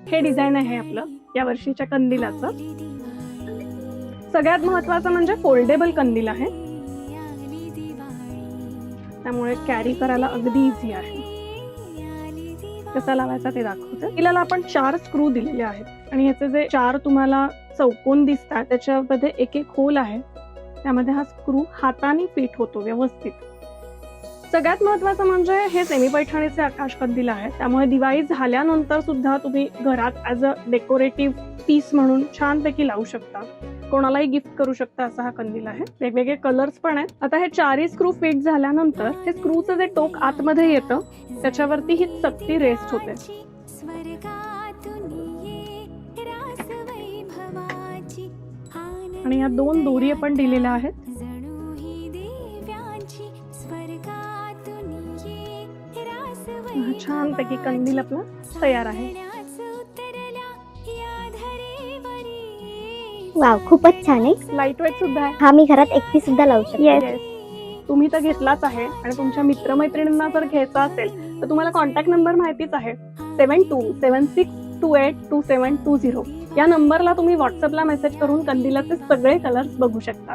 हे डिझाईन आहे आपलं या वर्षीच्या कंदिलाचं. सगळ्यात महत्वाचं म्हणजे फोल्डेबल कंदील आहे, त्यामुळे कॅरी करायला अगदी इझी आहे. कसा लावायचा ते दाखवते. तिला आपण 4 स्क्रू दिलेले आहेत आणि याचे जे 4 तुम्हाला चौकोन दिसतात त्याच्यामध्ये एक एक होल आहे, त्यामध्ये हा स्क्रू हाताने फिट होतो व्यवस्थित. सगळ्यात महत्वाचं म्हणजे हे सेमी पैठणीचे आकाश कंदील आहे, त्यामुळे दिवाळी झाल्यानंतर सुद्धा तुम्ही घरात ऍज अ डेकोरेटिव्ह पीस म्हणून छानपैकी लावू शकता, कोणालाही गिफ्ट करू शकता असा हा कंदील आहे. वेगवेगळे कलर्स पण आहेत. आता हे 4 स्क्रू फिट झाल्यानंतर हे स्क्रूचं जे टोक आतमध्ये येतं त्याच्यावरती ही चकती रेस्ट होते. आणि या 2 दोरी आपण दिलेल्या आहेत. छानपैकी कंदील आपला तयार आहे. वाव, खूपच छान आहे. लाईट वेट सुद्धा आहे. हा मी घरात एकटी सुद्धा लावू शकते. येस, तुम्ही तर घेतलाच आहे आणि तुमच्या मित्रमैत्रिणींना जर घ्यायचा असेल तर तुम्हाला कॉन्टॅक्ट नंबर माहितीच आहे, 7276282720. या नंबरला तुम्ही व्हॉट्सअपला मेसेज करून कंदिलाचे सगळे कलर्स बघू शकता.